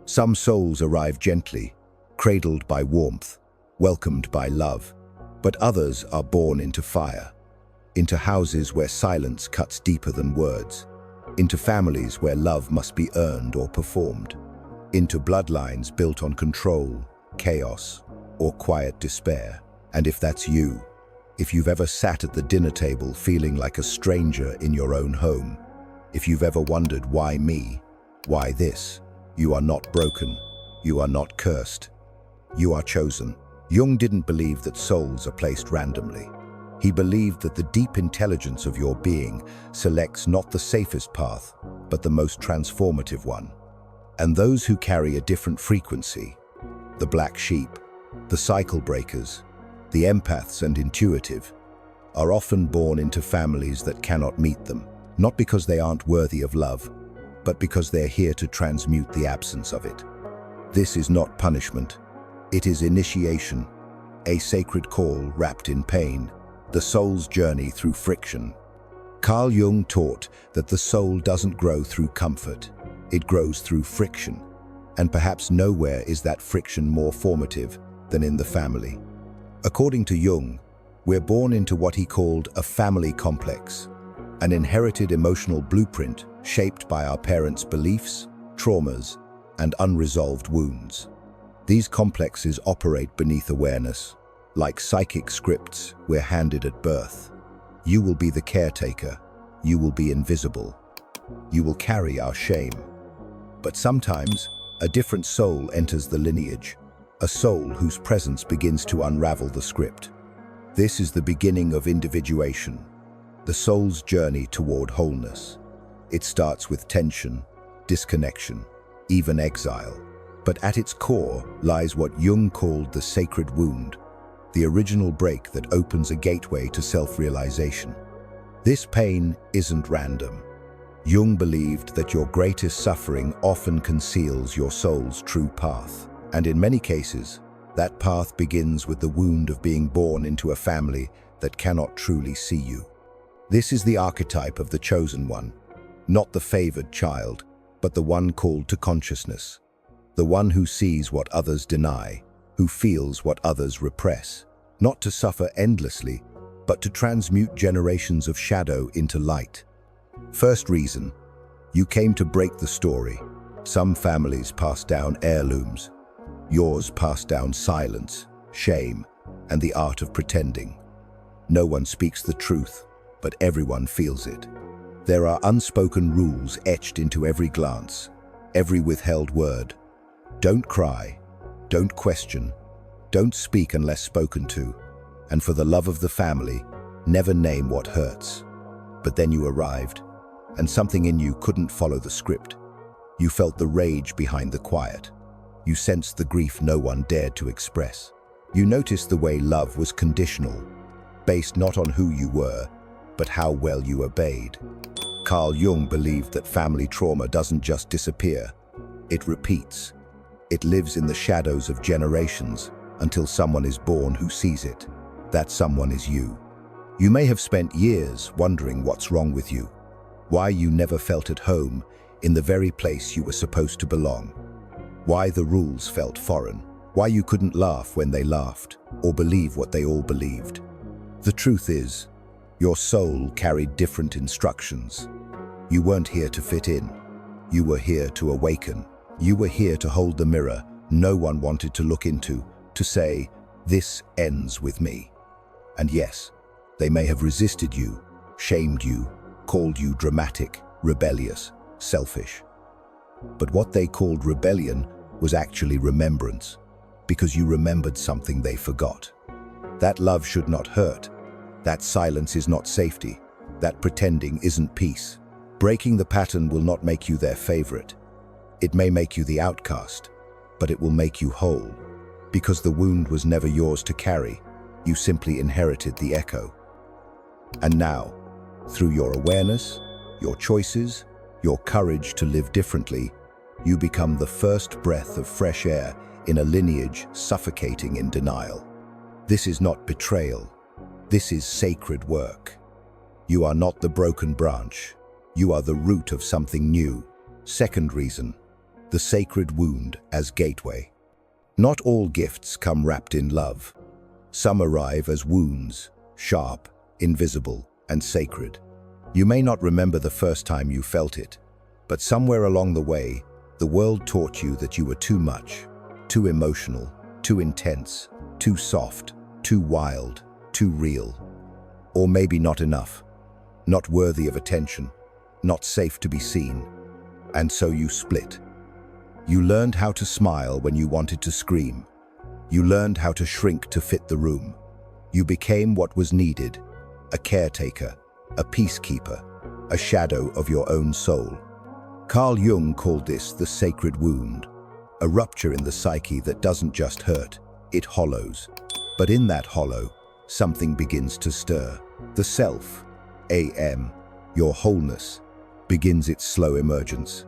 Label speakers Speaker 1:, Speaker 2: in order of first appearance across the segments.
Speaker 1: Some souls arrive gently, cradled by warmth, welcomed by love, but others are born into fire, into houses where silence cuts deeper than words, into families where love must be earned or performed, into bloodlines built on control, chaos, or quiet despair. And if that's you, if you've ever sat at the dinner table feeling like a stranger in your own home, if you've ever wondered why me, why this, you are not broken, you are not cursed, you are chosen. Jung didn't believe that souls are placed randomly. He believed that the deep intelligence of your being selects not the safest path, but the most transformative one. And those who carry a different frequency, the black sheep, the cycle breakers, the empaths and intuitive, are often born into families that cannot meet them, not because they aren't worthy of love, but because they're here to transmute the absence of it. This is not punishment. It is initiation, a sacred call wrapped in pain, the soul's journey through friction. Carl Jung taught that the soul doesn't grow through comfort, it grows through friction, and perhaps nowhere is that friction more formative than in the family. According to Jung, we're born into what he called a family complex, an inherited emotional blueprint shaped by our parents' beliefs, traumas, and unresolved wounds. These complexes operate beneath awareness, like psychic scripts we're handed at birth. You will be the caretaker, you will be invisible, you will carry our shame. But sometimes, a different soul enters the lineage, a soul whose presence begins to unravel the script. This is the beginning of individuation, the soul's journey toward wholeness. It starts with tension, disconnection, even exile. But at its core lies what Jung called the sacred wound, the original break that opens a gateway to self-realization. This pain isn't random. Jung believed that your greatest suffering often conceals your soul's true path. And in many cases, that path begins with the wound of being born into a family that cannot truly see you. This is the archetype of the chosen one, not the favored child, but the one called to consciousness. The one who sees what others deny, who feels what others repress, not to suffer endlessly, but to transmute generations of shadow into light. First reason, you came to break the story. Some families pass down heirlooms. Yours passed down silence, shame, and the art of pretending. No one speaks the truth, but everyone feels it. There are unspoken rules etched into every glance, every withheld word. Don't cry, don't question, don't speak unless spoken to, and for the love of the family, never name what hurts. But then you arrived, and something in you couldn't follow the script. You felt the rage behind the quiet. You sensed the grief no one dared to express. You noticed the way love was conditional, based not on who you were, but how well you obeyed. Carl Jung believed that family trauma doesn't just disappear, it repeats. It lives in the shadows of generations until someone is born who sees it. That someone is you. You may have spent years wondering what's wrong with you, why you never felt at home in the very place you were supposed to belong, why the rules felt foreign, why you couldn't laugh when they laughed or believe what they all believed. The truth is, your soul carried different instructions. You weren't here to fit in. You were here to awaken. You were here to hold the mirror no one wanted to look into, to say, this ends with me. And yes, they may have resisted you, shamed you, called you dramatic, rebellious, selfish. But what they called rebellion was actually remembrance, because you remembered something they forgot. That love should not hurt. That silence is not safety. That pretending isn't peace. Breaking the pattern will not make you their favorite. It may make you the outcast, but it will make you whole. Because the wound was never yours to carry, you simply inherited the echo. And now, through your awareness, your choices, your courage to live differently, you become the first breath of fresh air in a lineage suffocating in denial. This is not betrayal. This is sacred work. You are not the broken branch. You are the root of something new. Second reason, The sacred wound as gateway. Not all gifts come wrapped in love. Some arrive as wounds, sharp, invisible, and sacred. You may not remember the first time you felt it, but somewhere along the way, the world taught you that you were too much, too emotional, too intense, too soft, too wild, too real. Or maybe not enough, not worthy of attention, not safe to be seen. And so you split. You learned how to smile when you wanted to scream. You learned how to shrink to fit the room. You became what was needed, a caretaker, a peacekeeper, a shadow of your own soul. Carl Jung called this the sacred wound, a rupture in the psyche that doesn't just hurt, it hollows. But in that hollow, something begins to stir. The self, your wholeness, begins its slow emergence.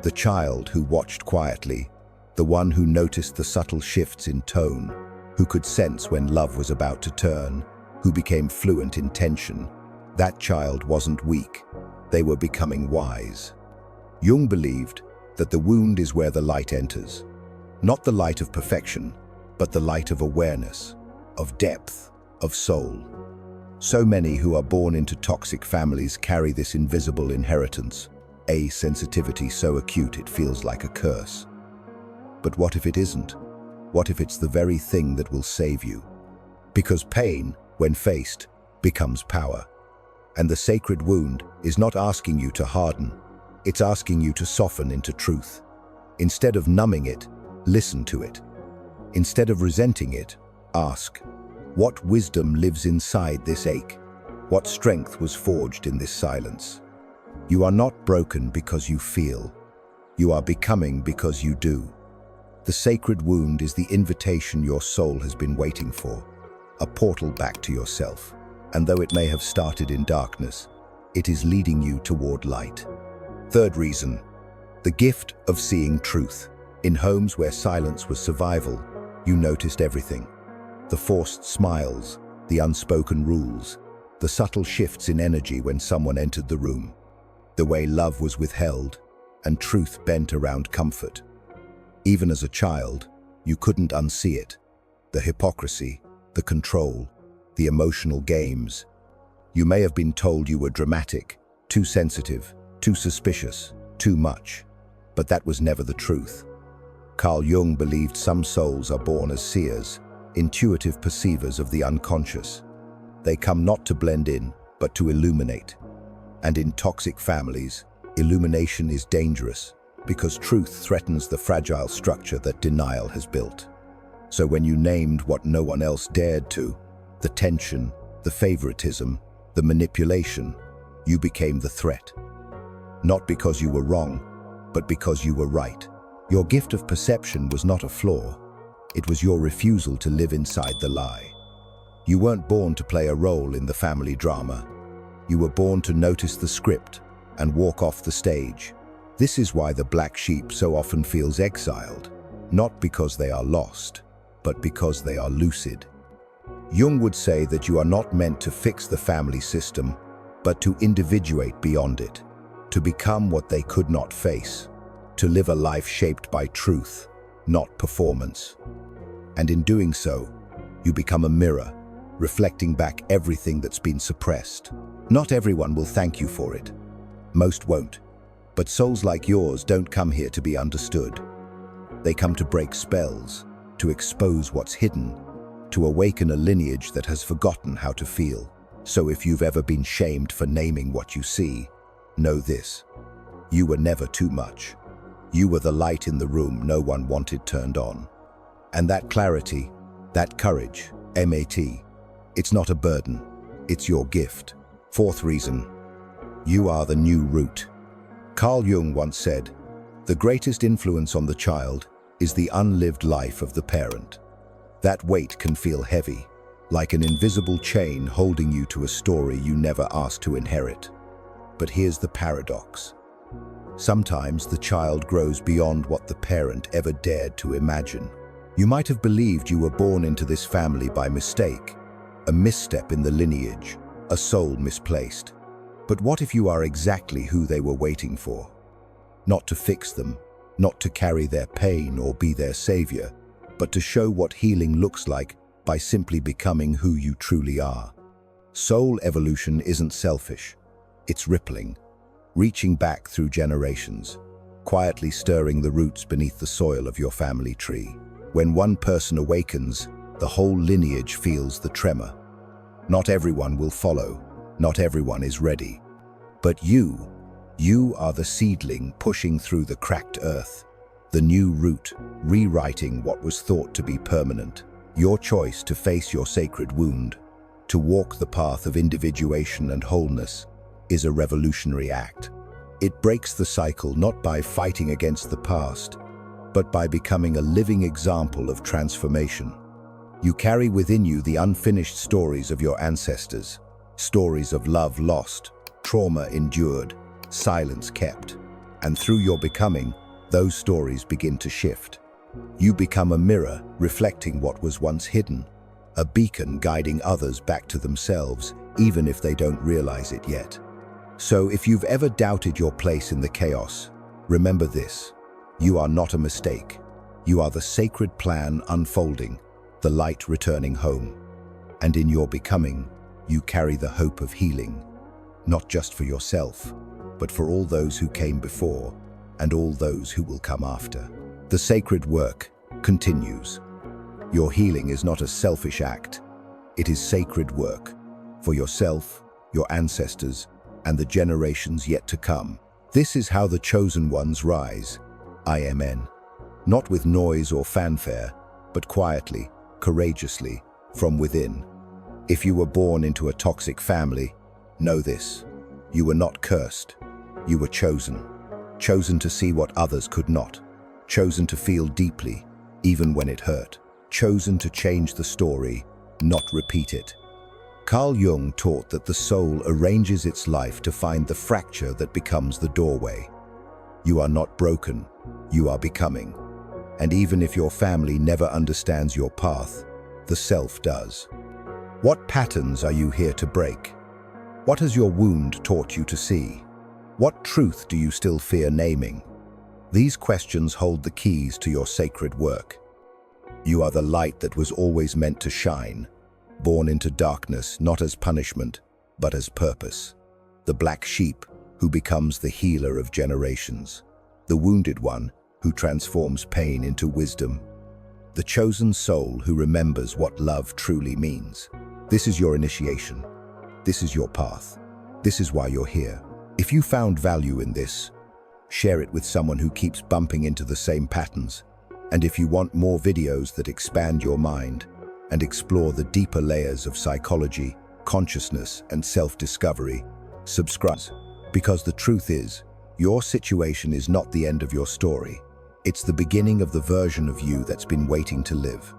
Speaker 1: The child who watched quietly, the one who noticed the subtle shifts in tone, who could sense when love was about to turn, who became fluent in tension. That child wasn't weak. They were becoming wise. Jung believed that the wound is where the light enters. Not the light of perfection, but the light of awareness, of depth, of soul. So many who are born into toxic families carry this invisible inheritance, a sensitivity so acute it feels like a curse. But what if it isn't? What if it's the very thing that will save you? Because pain, when faced, becomes power. And the sacred wound is not asking you to harden, it's asking you to soften into truth. Instead of numbing it, listen to it. Instead of resenting it, ask, what wisdom lives inside this ache? What strength was forged in this silence? You are not broken because you feel. You are becoming because you do. The sacred wound is the invitation your soul has been waiting for, a portal back to yourself. And though it may have started in darkness, it is leading you toward light. Third reason, the gift of seeing truth. In homes where silence was survival, you noticed everything. The forced smiles, the unspoken rules, the subtle shifts in energy when someone entered the room, the way love was withheld and truth bent around comfort. Even as a child, you couldn't unsee it. The hypocrisy, the control, the emotional games. You may have been told you were dramatic, too sensitive, too suspicious, too much, but that was never the truth. Carl Jung believed some souls are born as seers, intuitive perceivers of the unconscious. They come not to blend in, but to illuminate. And in toxic families, illumination is dangerous because truth threatens the fragile structure that denial has built. So when you named what no one else dared to, the tension, the favoritism, the manipulation, you became the threat. Not because you were wrong, but because you were right. Your gift of perception was not a flaw. It was your refusal to live inside the lie. You weren't born to play a role in the family drama. You were born to notice the script and walk off the stage. This is why the black sheep so often feels exiled, not because they are lost, but because they are lucid. Jung would say that you are not meant to fix the family system, but to individuate beyond it, to become what they could not face, to live a life shaped by truth, not performance. And in doing so, you become a mirror, reflecting back everything that's been suppressed. Not everyone will thank you for it. Most won't. But souls like yours don't come here to be understood. They come to break spells, to expose what's hidden, to awaken a lineage that has forgotten how to feel. So if you've ever been shamed for naming what you see, know this: you were never too much. You were the light in the room no one wanted turned on. And that clarity, that courage, it's not a burden, it's your gift. Fourth reason, you are the new root. Carl Jung once said, the greatest influence on the child is the unlived life of the parent. That weight can feel heavy, like an invisible chain holding you to a story you never asked to inherit. But here's the paradox. Sometimes the child grows beyond what the parent ever dared to imagine. You might have believed you were born into this family by mistake, a misstep in the lineage, a soul misplaced. But what if you are exactly who they were waiting for? Not to fix them, not to carry their pain or be their savior, but to show what healing looks like by simply becoming who you truly are. Soul evolution isn't selfish. It's rippling, reaching back through generations, quietly stirring the roots beneath the soil of your family tree. When one person awakens, the whole lineage feels the tremor. Not everyone will follow, not everyone is ready. But you are the seedling pushing through the cracked earth, the new root, rewriting what was thought to be permanent. Your choice to face your sacred wound, to walk the path of individuation and wholeness, is a revolutionary act. It breaks the cycle not by fighting against the past, but by becoming a living example of transformation. You carry within you the unfinished stories of your ancestors, stories of love lost, trauma endured, silence kept, and through your becoming, those stories begin to shift. You become a mirror reflecting what was once hidden, a beacon guiding others back to themselves, even if they don't realize it yet. So if you've ever doubted your place in the chaos, remember this: you are not a mistake. You are the sacred plan unfolding, the light returning home. And in your becoming, you carry the hope of healing, not just for yourself, but for all those who came before and all those who will come after. The sacred work continues. Your healing is not a selfish act. It is sacred work for yourself, your ancestors, and the generations yet to come. This is how the chosen ones rise. Amen. Not with noise or fanfare, but quietly, courageously, from within. If you were born into a toxic family, know this: you were not cursed. You were chosen. Chosen to see what others could not. Chosen to feel deeply, even when it hurt. Chosen to change the story, not repeat it. Carl Jung taught that the soul arranges its life to find the fracture that becomes the doorway. You are not broken, you are becoming. And even if your family never understands your path, the self does. What patterns are you here to break? What has your wound taught you to see? What truth do you still fear naming? These questions hold the keys to your sacred work. You are the light that was always meant to shine, born into darkness not as punishment, but as purpose. The black sheep who becomes the healer of generations. The wounded one who transforms pain into wisdom. The chosen soul who remembers what love truly means. This is your initiation. This is your path. This is why you're here. If you found value in this, share it with someone who keeps bumping into the same patterns. And if you want more videos that expand your mind and explore the deeper layers of psychology, consciousness, and self-discovery, subscribe. Because the truth is, your situation is not the end of your story. It's the beginning of the version of you that's been waiting to live.